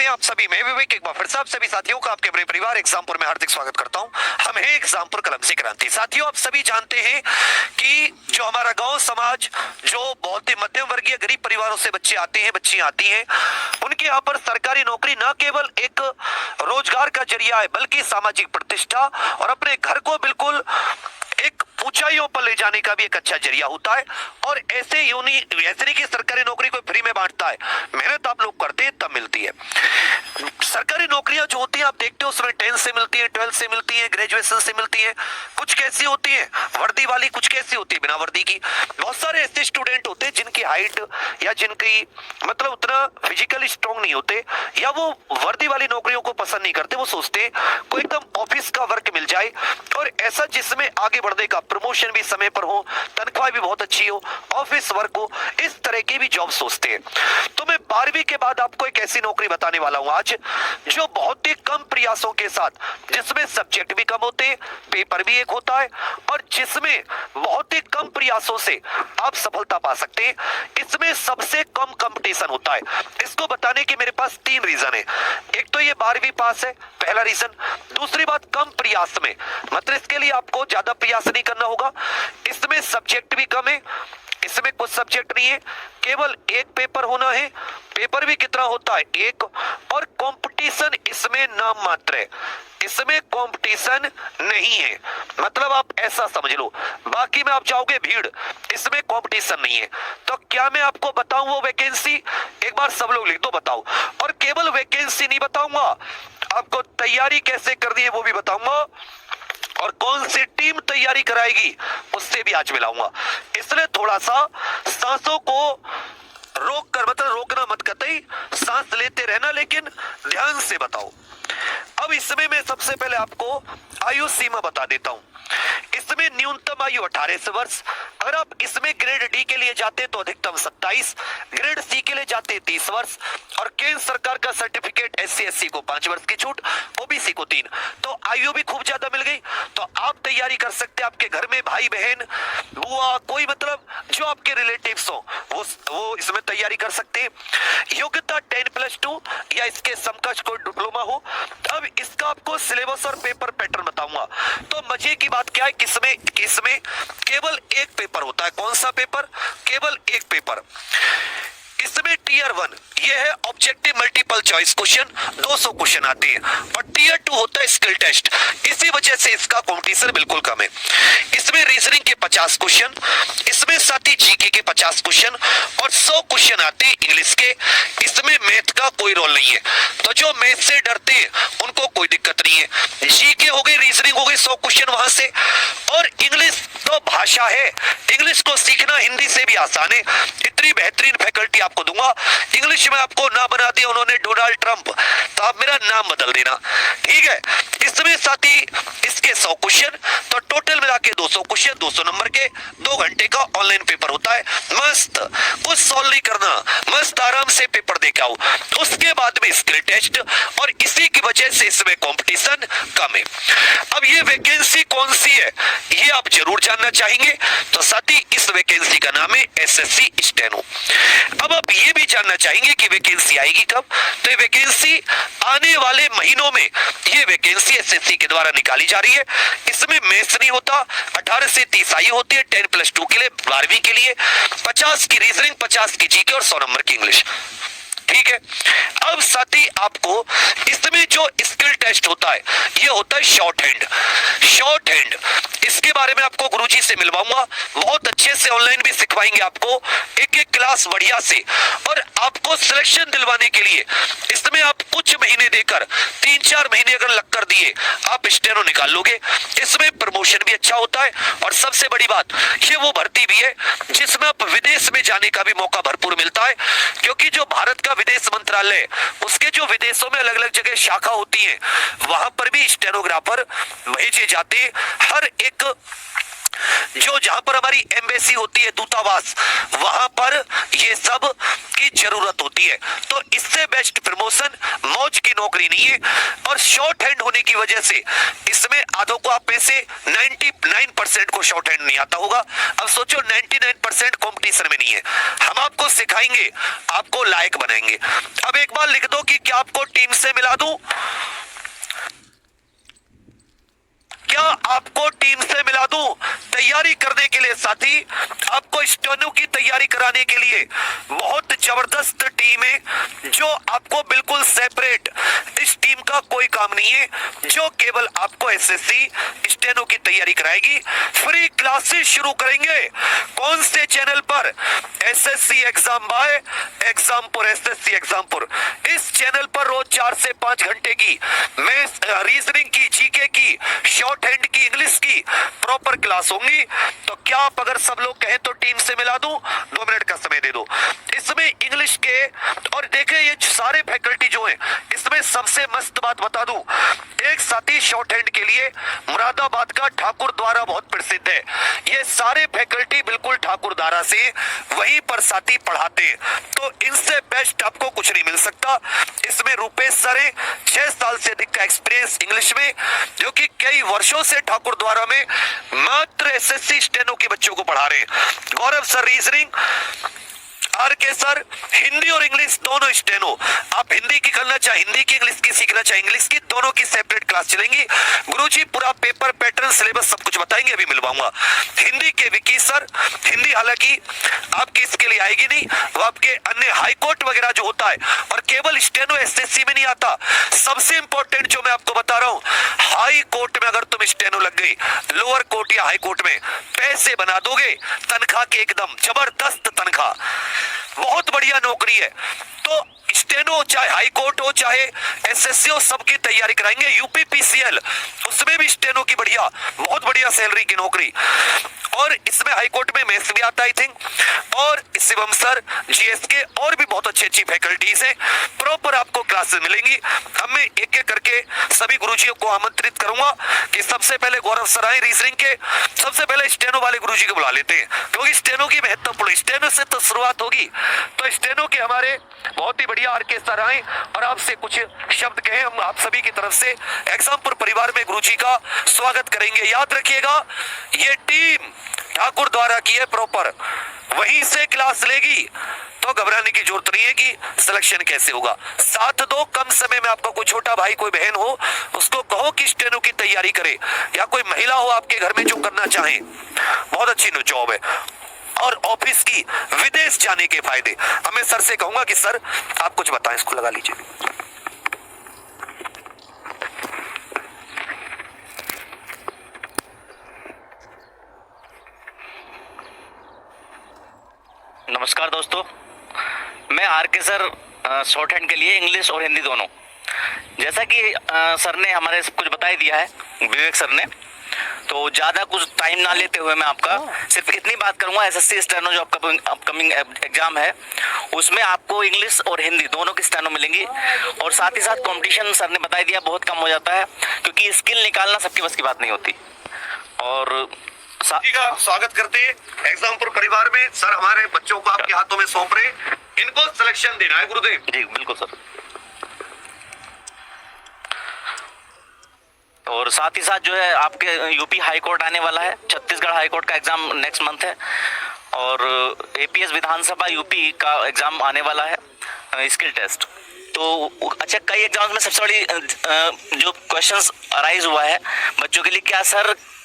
आप सभी, मैं विवेक एक बार फिर से आप सभी साथियों का आपके अपने परिवार एग्जामपुर में हार्दिक स्वागत करता हूं। हम हैं एग्जामपुर कलम से क्रांति। साथियों, आप सभी जानते हैं कि जो हमारा गांव समाज, जो बहुत ही मध्यम वर्गीय गरीब परिवारों से बच्चे आते हैं, बच्चियां आती हैं, उनके यहाँ पर सरकारी नौकरी न केवल एक रोजगार का जरिया है, बल्कि सामाजिक प्रतिष्ठा और अपने घर को बिल्कुल एक ऊंचाइयों पर ले जाने का भी एक अच्छा जरिया होता है। और ऐसे ऐसे नहीं कि सरकारी नौकरी कोई फ्री में बांटता है, मेहनत आप लोग करते हैं तब मिलती है। सरकारी नौकरियां जो होती हैं आप देखते हो, उसमें 10 से मिलती है, 12 से मिलती है, ग्रेजुएशन से मिलती है। कुछ कैसी होती है वर्दी वाली, कुछ कैसी होती है बिना वर्दी की। बहुत सारे ऐसे स्टूडेंट होते हैं जिनकी हाइट या जिनकी मतलब उतना फिजिकली स्ट्रांग नहीं होते, या वो वर्दी वाली नौकरियों को पसंद नहीं करते। वो सोचते हैं कोई एकदम ऑफिस का वर्क मिल जाए और ऐसा जिसमें आगे बढ़ने का, प्रमोशन भी समय पर हो, तनख्वाह भी बहुत अच्छी हो, ऑफिस वर्क हो, इस तरह की भी जॉब सोचते हैं। तो मैं 12वीं के बाद आपको एक ऐसी नौकरी बताने वाला हूं आज, जो बहुत ही कम प्रयासों के साथ, जिसमें सब्जेक्ट भी कम होते हैं, पेपर भी एक होता है, और जिसमें बहुत ही कम प्रयासों से आप सफलता पा सकते हैं। इसमें सबसे कम कंपटीशन होता है। इसको बताने के मेरे पास 3 रीजन है। एक तो ये 12वीं पास है, पहला रीजन। दूसरी बात, कम प्रयास में, मतलब इसके लिए आपको ज्यादा प्रयास नहीं करना होगा। इसमें सब्जेक्ट भी कम है, इसमें कुछ सब्जेक्ट नहीं है, केवल एक पेपर होना है। पेपर भी कितना होता है? एक। और कंपटीशन इसमें नाम मात्र है, इसमें कंपटीशन नहीं है। मतलब आप ऐसा समझ लो, बाकी में आप जाओगे भीड़, इसमें कंपटीशन नहीं है। तो क्या मैं आपको बताऊं वो वैकेंसी? एक बार सब लोग लिख दो, बताओ। और केवल वैकेंसी नहीं बताऊंगा, आपको तैयारी कैसे करनी है वो भी बताऊंगा, और कौन सी टीम तैयारी कराएगी उससे भी आज मिलाऊंगा। इसलिए थोड़ा सा सांसों को रोक कर, मतलब रोकना मत, कतई सांस लेते रहना, लेकिन ध्यान से बताओ। अब इसमें मैं सबसे पहले आपको आयु सीमा बता देता हूं। इसमें न्यूनतम आयु 18 वर्ष। अगर आप इसमें ग्रेड डी के लिए जाते तो अधिकतम 27, ग्रेड सी के लिए जाते 30 वर्ष, और केंद्र सरकार का सर्टिफिकेट SC SC को 5 वर्ष की छूट, OBC को 3। तो आयु भी खूब ज्यादा मिल गई। तो आप तैयारी कर सकते हैं, आपके घर में भाई बहन बुआ कोई, मतलब जो आपके रिलेटिव्स हो, वो इसमें तैयारी कर सकते हैं। योग्यता 10+2 या इसके समकक्ष कोई डिप्लोमा हो। अब इसका आपको सिलेबस और पेपर पैटर्न बताऊंगा। तो मजे की बात क्या है, किसमें केवल एक पेपर होता है। कौन सा पेपर? केवल एक पेपर। इसमें टीयर 1 ये है objective multiple choice question, 200 question आते हैं, और टीयर 2 होता है स्किल टेस्ट। इसी वजह से इसका कंपटीशन बिल्कुल कम है। इसमें रीजनिंग के 50 क्वेश्चन, इसमें साथ ही जीके के 50 क्वेश्चन, और 100 क्वेश्चन आते हैं इंग्लिश के। इसमें मैथ का कोई रोल नहीं है, तो जो मैथ से डरते हैं उनको कोई दिक्कत नहीं है। जीके हो गई, रीजनिंग हो गई, 100 क्वेश्चन वहां से। और इंग्लिश तो भाषा है, इंग्लिश को सीखना हिंदी से भी आसान है। इतनी बेहतरीन फैकल्टी आपको दूंगा। इंग्लिश में आपको ना बना दिया उन्होंने डोनाल्ड ट्रंप, तो आप मेरा नाम बदल देना, ठीक है। इसमें साथ ही इसके 100 क्वेश्चन, तो टोटल मिला के 200 क्वेश्चन, 200 नंबर के, 2 घंटे का ऑनलाइन पेपर होता है। मस्त, कुछ सॉल्व नहीं करना, मस्त आराम से पेपर दे के आओ। उसके बाद में स्किल टेस्ट, और इसी की वजह से इसमें कंपटीशन कम है। अब ये वैकेंसी कौन सी है ये आप जरूर जानना चाहेंगे, तो साथ ही इस वैकेंसी का नाम है SSC स्टेनो। अब आप ये भी जानना चाहेंगे कि वैकेंसी आएगी कब, तो ये वैकेंसी आने वाले महीनों में, ये वैकेंसी SSC के द्वारा निकाली जा रही है। इसमें मैथ्स नहीं होता, 18 से 30 आयु होती है, 10+2 के लिए, 12वीं के लिए, 50 की रीजनिंग, 50 की जीके और 100 नंबर की इंग्लिश, ठीक है। अब साथ ही आपको इसमें जो स्किल टेस्ट होता है, ये होता है शॉर्ट हैंड। शॉर्ट हैंड इसके बारे में आपको गुरुजी से मिलवाऊंगा, बहुत अच्छे से ऑनलाइन भी सिखवाएंगे आपको, एक क्लास बढ़िया से। और आपको सिलेक्शन दिलवाने के लिए इसमें आप कुछ महीने देकर, 3-4 महीने अगर लग कर दिए, आप स्टेनो निकाल लोगे। इसमें प्रमोशन भी अच्छा होता है, और सबसे बड़ी बात, ये वो भर्ती भी है जिसमें आप विदेश में जाने का भी मौका भरपूर मिलता है। क्योंकि जो भारत का विदेश मंत्रालय, उसके जो विदेशों में अलग अलग जगह शाखा होती है, वहां पर भी स्टेनोग्राफर भेजे जाते। हर एक जो जहां पर हमारी एम्बेसी होती है, दूतावास, वहां पर ये सब की जरूरत होती है। तो इससे बेस्ट प्रमोशन, मौज की नौकरी नौकरी नहीं है, और शॉर्ट हैंड होने की वजह से इसमें आधों को आप में से 99% को शॉर्ट हैंड नहीं आता होगा। अब सोचो 99% कंपटीशन में नहीं है। हम आपको सिखाएंगे, आपको लायक बनाएंगे। अब एक बार लिख दो कि क्या आपको टीम से मिला दूं, क्या आपको टीम से मिला दूं? तैयारी करने के लिए साथी, आपको स्टेनो की तैयारी कराने के लिए बहुत जबरदस्त टीम है जो आपको बिल्कुल सेपरेट, इस टीम का कोई काम नहीं है, जो केवल आपको एसएससी स्टेनो की तैयारी कराएगी। फ्री क्लासेस शुरू करेंगे। कौन से चैनल पर? SSC exam by Exampur, SSC Exampur. इस चैनल पर रोज 4 से 5 घंटे की मैथ्स, रीजनिंग की, जीके की, शॉर्ट हैंड की, इंग्लिश की प्रॉपर क्लास होंगी। तो क्या आप अगर सब लोग कहें तो टीम से मिला दूं? 2 मिनट का समय दे दो। इसमें इंग्लिश के, और देखें ये सारे फैकल्टी जो हैं, इसमें सबसे मस्त बात बता दूं, एक साथी शॉर्ट हैंड के लिए मुरादाबाद का ठाकुर द्वारा बहुत प्रसिद्ध है। ये सारे फैकल्टी बिल्कुल ठाकुर द्वारा से वहीं पर साथी पढ़ाते हैं, तो इनसे बेस्ट आपको कुछ नहीं मिल सकता। इसमें रुपेश सर है, 6 साल से अधिक का एक्सपीरियंस इंग्लिश में, जो कि कई वर्षों से ठाकुर द्वारा में मात्र एसएससी स्टेनो के बच्चों को पढ़ा रहे हैं। गौरव सर रीजनिंग, आर के सर हिंदी और इंग्लिश दोनों स्टेनो। आप हिंदी की करना चाहे हिंदी की, इंग्लिश की सीखना चाहे इंग्लिश की, दोनों की सेपरेट क्लास चलेंगी। गुरुजी पूरा पेपर, पैटर्न, सिलेबस सब कुछ बताएंगे, अभी मिलवाऊंगा। हिंदी के विकी सर, हिंदी हालांकि आपकी इसके लिए आएगी नहीं, वो आपके अन्य हाई कोर्ट वगैरह जो होता है, और केवल स्टेनो एसएससी में नहीं आता। सबसे इंपॉर्टेंट जो मैं आपको बता रहा हूं, हाई कोर्ट में अगर तुम स्टेनो लग गई, लोअर कोर्ट या हाई कोर्ट में पैसे बना दोगे, तनख्वाह के एकदम जबरदस्त तनख्वाह, बहुत बढ़िया नौकरी है। तो स्टेनो चाहे हाई कोर्ट हो चाहे एसएससी हो, सबकी तैयारी कराएंगे। यूपीपीसीएल, उसमें भी स्टेनो की बढ़िया, बहुत बढ़िया सैलरी की नौकरी, और इसमें हाई कोर्ट में मैथ्स भी आता आई थिंक, और शिवम सर जीएस के और भी बहुत अच्छी अच्छी फैकल्टीज हैं। प्रॉपर आपको क्लासेस मिलेंगी। अब मैं एक एक करके सभी गुरुजियों को आमंत्रित करूंगा कि सबसे पहले गौरव सर आए रीजनिंग के, सबसे पहले स्टेनो वाले गुरुजी को बुला लेते हैं, क्योंकि स्टेनो की महत्वपूर्ण, स्टेनो से तो शुरुआत होगी। तो स्टेनो के हमारे बहुत ही बढ़िया आर के सर आए और आपसे कुछ शब्द कहें। हम आप सभी की तरफ से एग्जामपुर परिवार में गुरुजी का स्वागत करेंगे। याद रखिएगा, ये टीम ठाकुर द्वारा की है प्रॉपर, वहीं से क्लास लेगी, तो घबराने की जरूरत नहीं है कि सिलेक्शन कैसे होगा। साथ दो, कम समय में आपका कोई छोटा भाई, कोई बहन हो, उसको कहो कि स्टेनो की तैयारी करे, या कोई महिला हो आपके घर में जो करना चाहे, बहुत अच्छी जॉब है। और ऑफिस की, विदेश जाने के फायदे। अब मैं सर से कहूंगा कि सर आप कुछ बताएं, इसको लगा लीजिए। नमस्कार दोस्तों, मैं आर के सर, शॉर्ट हैंड के लिए इंग्लिश और हिंदी दोनों। जैसा कि सर ने हमारे सब कुछ बता ही दिया है, विवेक सर ने, तो ज़्यादा कुछ टाइम ना लेते हुए मैं आपका सिर्फ इतनी बात करूंगा। एसएससी स्टेनो जो अपकमिंग एग्जाम है, उसमें आपको इंग्लिश और हिंदी दोनों की स्टेनो मिलेंगी, और साथ ही साथ कंपटीशन सर ने बता दिया बहुत कम हो जाता है, क्योंकि स्किल निकालना सबकी बस की बात नहीं होती। और स्वागत करते हैं एग्जामपुर परिवार में। सर हमारे बच्चों को आपके हाथों में सौंप रहे, इनको सिलेक्शन देना है गुरुदेव जी। बिल्कुल सर। और साथ ही साथ जो है आपके यूपी हाई कोर्ट आने वाला है, छत्तीसगढ़ हाई कोर्ट का एग्जाम नेक्स्ट मंथ है, और एपीएस विधानसभा यूपी का एग्जाम आने वाला है, स्किल टेस्ट। तो अच्छा, कई एग्जाम्स में सबसे बड़ी जो क्वेश्चंस अराइज हुआ है बच्चों के लिए,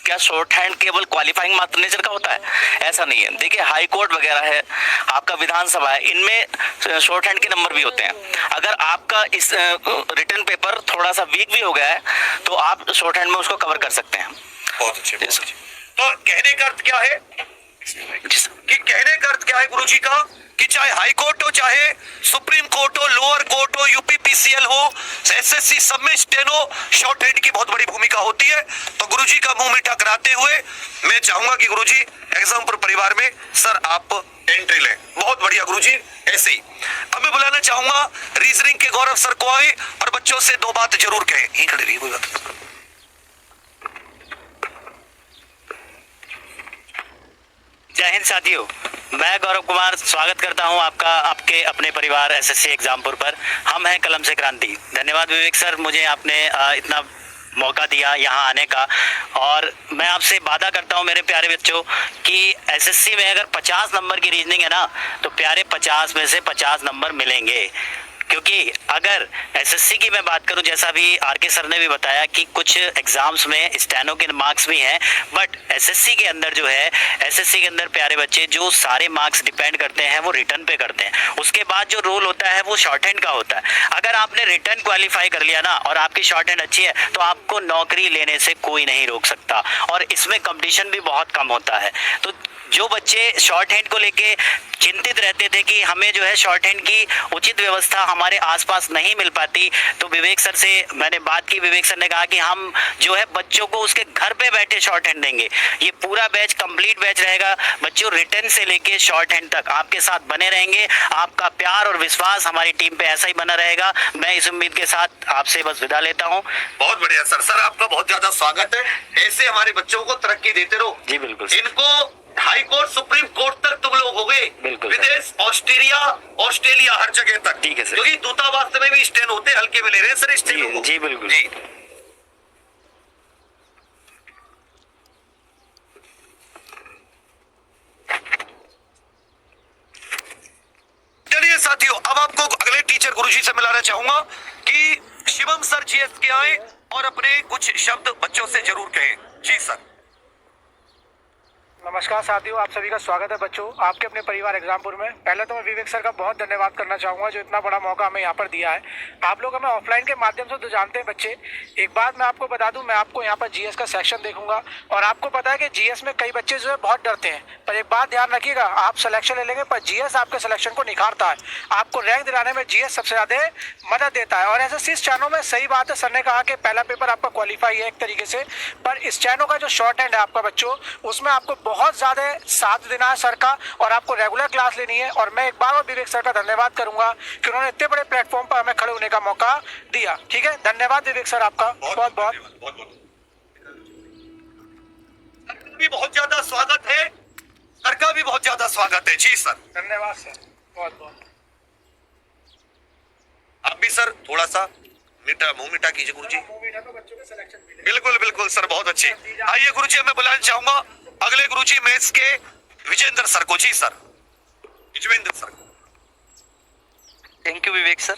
क्या शॉर्ट हैंड केवल क्वालिफाइंग मात्र नेचर का होता है? ऐसा नहीं है। देखिए, हाई कोर्ट वगैरह है, आपका विधानसभा है, इनमें शॉर्ट हैंड के नंबर भी होते हैं। अगर आपका इस रिटन पेपर थोड़ा सा वीक भी हो गया है, तो आप शॉर्ट हैंड में उसको कवर कर सकते हैं। बहुत अच्छे। तो कहने का अर्थ क्या है कि कहने का अर्थ क्या है गुरुजी का, कि चाहे हाई कोर्ट हो, चाहे सुप्रीम कोर्ट हो, लोअर कोर्ट हो, यूपीपीसीएल हो, एसएससी, सब में स्टेनो शॉर्ट हैंड की बहुत बड़ी भूमिका होती है। तो गुरुजी का मुंह मीठा कराते हुए मैं चाहूंगा कि गुरुजी एग्जामपुर परिवार में सर आप एंट्री लें। बहुत बढ़िया गुरुजी, ऐसे ही। अब मैं बुलाना चाहूंगा रीजनिंग के गौरव सर को आए, और बच्चों से 2 बात जरूर कहें। ही खड़े रहिए, कोई बात। जय हिंद साथियों, मैं गौरव कुमार स्वागत करता हूं आपका आपके अपने परिवार एसएससी एग्जामपुर पर। हम हैं कलम से क्रांति। धन्यवाद विवेक सर, मुझे आपने इतना मौका दिया यहाँ आने का। और मैं आपसे वादा करता हूँ मेरे प्यारे बच्चों कि एसएससी में अगर 50 नंबर की रीजनिंग है ना, तो प्यारे 50 में से 50 नंबर मिलेंगे। क्योंकि अगर एसएससी की मैं बात करूं, जैसा भी आरके सर ने भी बताया कि कुछ एग्जाम्स में स्टेनो के मार्क्स भी हैं, बट एसएससी के अंदर जो है, एसएससी के अंदर प्यारे बच्चे जो सारे मार्क्स डिपेंड करते हैं वो रिटर्न पे करते हैं। उसके बाद जो रोल होता है वो शॉर्ट हैंड का होता है। अगर आपने रिटर्न क्वालिफाई कर लिया ना और आपकी शॉर्ट हैंड अच्छी है, तो आपको नौकरी लेने से कोई नहीं रोक सकता, और इसमें कंपटीशन भी बहुत कम होता है। तो जो बच्चे शॉर्ट हैंड को लेके चिंतित रहते थे कि हमें जो है शॉर्ट हैंड की उचित व्यवस्था हमारे आसपास नहीं मिल पाती, तो विवेक सर से मैंने बात की। विवेक सर ने कहा कि हम जो है बच्चों को उसके घर पे बैठे शॉर्ट हैंड देंगे। ये पूरा बैच कंप्लीट बैच रहेगा। बच्चों रिटर्न से लेके शॉर्ट हैंड तक आपके साथ बने रहेंगे। आपका प्यार और विश्वास हमारी टीम पे ऐसा ही बना रहेगा। मैं इस उम्मीद के साथ आपसे बस विदा लेता हूँ। बहुत बढ़िया सर। सर आपका बहुत ज्यादा स्वागत है। ऐसे हमारे बच्चों को तरक्की देते रहो। जी बिल्कुल। इनको हाई कोर्ट सुप्रीम कोर्ट तक तुम लोग हो गए, बिल्कुल। विदेश ऑस्ट्रेलिया हर जगह तक। ठीक है सर। क्योंकि दूतावास में भी स्टेन होते, हल्के में ले रहे हैं सर स्टेन को। जी बिल्कुल जी। चलिए साथियों, अब आपको अगले टीचर गुरुजी से मिलाना चाहूंगा कि शिवम सर जीएस के आए और अपने कुछ शब्द बच्चों से जरूर कहें। जी सर। नमस्कार साथियों, आप सभी का स्वागत है बच्चों आपके अपने परिवार एग्जामपुर में। पहले तो मैं विवेक सर का बहुत धन्यवाद करना चाहूँगा जो इतना बड़ा मौका हमें यहाँ पर दिया है। आप लोग हमें ऑफलाइन के माध्यम से तो जानते हैं बच्चे। एक बात मैं आपको बता दूं, मैं आपको यहाँ पर जीएस का सेक्शन देखूंगा, और आपको पता है कि जीएस में कई बच्चे जो है बहुत डरते हैं, पर एक बात ध्यान रखिएगा, आप सिलेक्शन ले लेंगे पर जीएस आपके सिलेक्शन को निखारता है। आपको रैंक दिलाने में जीएस सबसे ज़्यादा मदद देता है। और एसएससी स्टेनो में सही बात है, सर ने कहा कि पहला पेपर आपका क्वालिफाई है एक तरीके से, पर स्टेनो का जो शॉर्ट हैंड है आपका बच्चों, उसमें आपको बहुत ज़्यादा साथ देना है सर का, और आपको रेगुलर क्लास लेनी है। और मैं एक बार और विवेक सर का धन्यवाद करूंगा कि उन्होंने इतने बड़े प्लेटफॉर्म पर हमें खड़े होने का मौका दिया। ठीक है, धन्यवाद विवेक सर आपका बहुत बहुत भी बहुत ज्यादा स्वागत है। सर का भी बहुत ज्यादा स्वागत है। जी सर। धन्यवाद सर, बहुत बहुत। आप भी सर थोड़ा सा मुंह मिठा कीजिए गुरुजी। बिल्कुल बिल्कुल सर, बहुत अच्छे। आइए गुरुजी, मैं बुलाना चाहूंगा अगले गुरुजी मैथ्स के विजेंद्र सर को। जी sir, Vijendra sir. Thank you Vivek sir.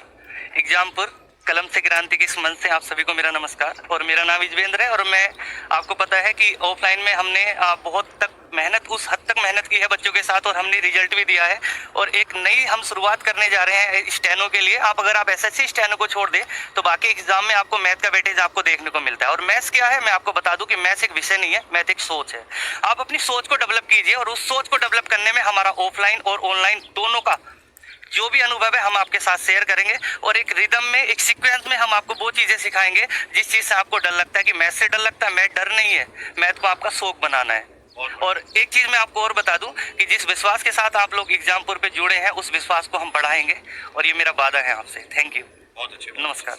एग्जामपुर कलम से क्रांति के इस मंच से आप सभी को मेरा नमस्कार। और मेरा नाम विजेंद्र है, और मैं आपको पता है कि ऑफलाइन में हमने बहुत तक मेहनत, उस हद तक मेहनत की है बच्चों के साथ, और हमने रिजल्ट भी दिया है। और एक नई हम शुरुआत करने जा रहे हैं स्टेनो के लिए। आप अगर आप एसएससी स्टेनो को छोड़ दें तो बाकी एग्जाम में आपको मैथ का वेटेज आपको देखने को मिलता है। और मैथ्स क्या है, मैं आपको बता दूं कि मैथ्स एक विषय नहीं है, मैथ एक सोच है। आप अपनी सोच को डेवलप कीजिए, और उस सोच को डेवलप करने में हमारा ऑफलाइन और ऑनलाइन दोनों का जो भी अनुभव है हम आपके साथ शेयर करेंगे। और एक रिदम में, एक सीक्वेंस में हम आपको वो चीजें सिखाएंगे जिस चीज से आपको डर लगता है कि मैथ से डर लगता है। मैथ डर नहीं है, मैथ को आपका शौक बनाना है। और एक चीज मैं आपको और बता दूं कि जिस विश्वास के साथ आप लोग एग्जामपुर पे जुड़े हैं, उस विश्वास को हम बढ़ाएंगे, और ये मेरा वादा है आपसे। थैंक यू, बहुत अच्छे, नमस्कार।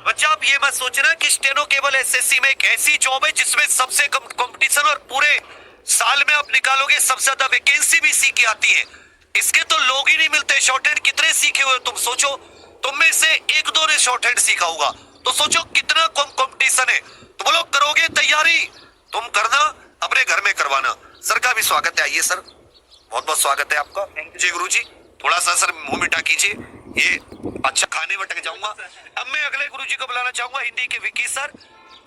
बच्चा आप ये मत सोचना कि स्टेनो केवल एसएससी में एक ऐसी जॉब है जिसमें सबसे कम कंपटीशन, और पूरे साल में आप निकालोगे सबसे ज्यादा वैकेंसी भी सी की आती है। इसके तो लोग ही नहीं मिलते। शॉर्ट हैंड कितने सीखे हुए तुम सोचो, तुम में से एक दो ने शॉर्ट हैंड सीखा होगा, तो सोचो कितना कम कंपटीशन है। तुम लोग करोगे तैयारी, तुम करना, अपने घर में करवाना। सर का भी स्वागत है। आइए सर, बहुत बहुत स्वागत है आपका। जी गुरुजी, थोड़ा सा सर मुंह मिठा कीजिए। ये अच्छा, खाने में अटक जाऊंगा। अब मैं अगले गुरुजी को बुलाना चाहूंगा, हिंदी के विकी सर।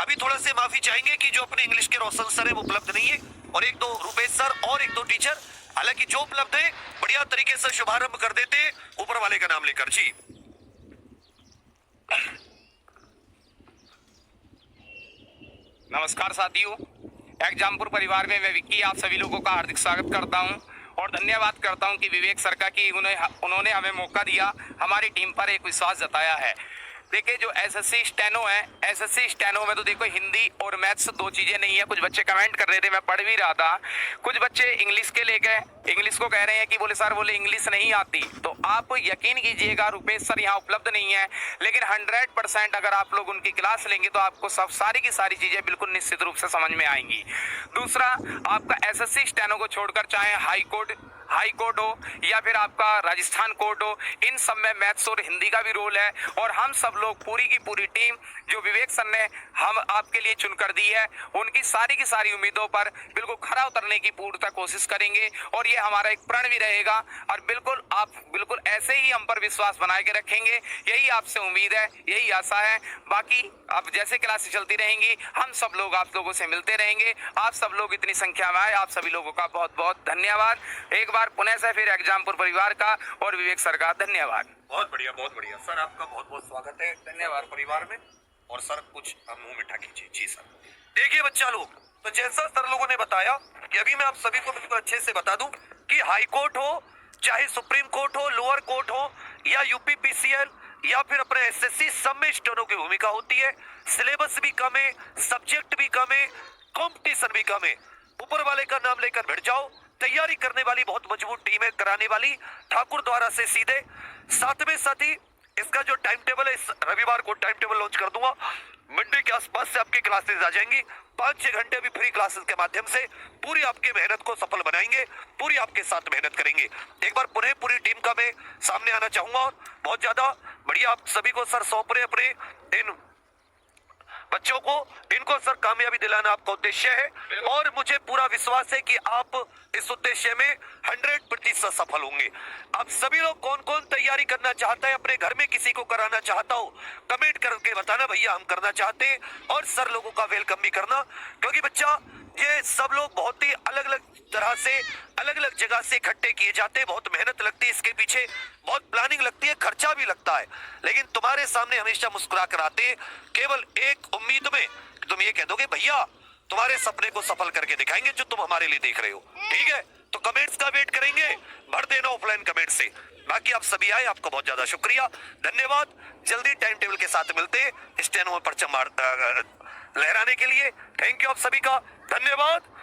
अभी थोड़ा से माफी चाहेंगे कि जो अपने इंग्लिश के रोशन सर है वो उपलब्ध नहीं है, और एक दो रुपेश सर और एक दो टीचर, हालांकि जो उपलब्ध है बढ़िया तरीके से शुभारंभ कर देते ऊपर वाले का नाम लेकर। जी नमस्कार साथियों, एग्जामपुर परिवार में मैं विक्की आप सभी लोगों का हार्दिक स्वागत करता हूं, और धन्यवाद करता हूं कि विवेक सर का कि उन्होंने हमें मौका दिया, हमारी टीम पर एक विश्वास जताया है। देखिए जो एसएससी स्टेनो है, एसएससी स्टेनो में तो देखो हिंदी और मैथ्स दो चीजें नहीं है। कुछ बच्चे कमेंट कर रहे थे, मैं पढ़ भी रहा था, कुछ बच्चे इंग्लिश के लेके इंग्लिश को कह रहे हैं कि बोले सर बोले इंग्लिश नहीं आती। तो आप यकीन कीजिएगा रुपेश सर यहाँ उपलब्ध नहीं है, लेकिन 100% अगर आप लोग उनकी क्लास लेंगे तो आपको सब सारी की सारी चीजें बिल्कुल निश्चित रूप से समझ में आएंगी। दूसरा, आपका एसएससी स्टेनो को छोड़कर चाहे हाई कोर्ट हो या फिर आपका राजस्थान कोर्ट हो, इन सब में मैथ्स और हिंदी का भी रोल है। और हम सब लोग पूरी की पूरी टीम जो विवेक सर ने हम आपके लिए चुनकर दी है, उनकी सारी की सारी उम्मीदों पर बिल्कुल खरा उतरने की पूर्णतः कोशिश करेंगे। और ये हमारा एक प्रण भी रहेगा और बिल्कुल आप बिल्कुल ऐसे ही हम पर विश्वास बनाए के रखेंगे, यही आपसे उम्मीद है, यही आशा है। बाकी अब जैसे क्लासेस चलती रहेंगी, हम सब लोग आप लोगों से मिलते रहेंगे। आप सब लोग इतनी संख्या में आए, आप सभी लोगों का बहुत बहुत धन्यवाद। एक बार पुनः से फिर एग्जामपुर परिवार का और विवेक सर का धन्यवाद। बहुत बढ़िया सर, आपका बहुत बहुत स्वागत है धन्यवाद परिवार में। और सर कुछ मुंह मिठा कीजिए। जी सर। देखिए बच्चा लोग, तो जैसा सर लोगों ने बताया कि अभी मैं आप सभी को बिल्कुल अच्छे से बता दूं कि हाई कोर्ट हो, चाहे सुप्रीम कोर्ट हो, लोअर कोर्ट हो या यूपीपीसीएल या फिर अपने एसएससी, सब में स्टेनो की भूमिका होती है। सिलेबस भी कम है, सब्जेक्ट भी कम है, कंपटीशन भी कम है। ऊपर वाले का नाम लेकर बैठ जाओ। तैयारी करने वाली बहुत मजबूत टीम है, कराने वाली ठाकुर द्वारा से सीधे। साथ में साथ ही इसका जो टाइम टेबल है, इस रविवार को टाइम टेबल लॉन्च कर दूंगा। मंडे के आसपास से आपकी क्लासेस आ जाएंगी। 5-6 घंटे भी फ्री क्लासेस के माध्यम से पूरी आपकी मेहनत को सफल बनाएंगे, पूरी आपके साथ मेहनत करेंगे। एक बार पुनः पूरी टीम का मैं सामने आना चाहूंगा और बहुत ज्यादा बढ़िया आप सभी को सर सौंप रहे अपने इन बच्चों को। इनको सर कामयाबी दिलाना आपका उद्देश्य है और मुझे पूरा विश्वास है कि आप इस उद्देश्य में 100% सफल होंगे। आप सभी लोग कौन कौन तैयारी करना चाहता है, अपने घर में किसी को कराना चाहता हो, कमेंट करके बताना भैया हम करना चाहते हैं। और सर लोगों का वेलकम भी करना, क्योंकि बच्चा ये सब लोग बहुत ही अलग अलग तरह से अलग अलग जगह से इकट्ठे किए जाते हैं। बहुत मेहनत लगती है इसके पीछे, बहुत प्लानिंग लगती है, खर्चा भी लगता है। लेकिन तुम्हारे सामने हमेशा मुस्कुरा कर आते हैं, केवल एक उम्मीद में तुम ये कह दोगे भैया तुम्हारे सपने को सफल करके दिखाएंगे जो तुम हमारे लिए देख रहे हो। ठीक है, तो कमेंट्स का वेट करेंगे, भर देना ऑफलाइन कमेंट से। बाकी आप सभी आए, आपका बहुत ज्यादा शुक्रिया, धन्यवाद। जल्दी टाइम टेबल के साथ मिलते हैं स्टेनो में परचम लहराने के लिए। थैंक यू आप सभी का, धन्यवाद।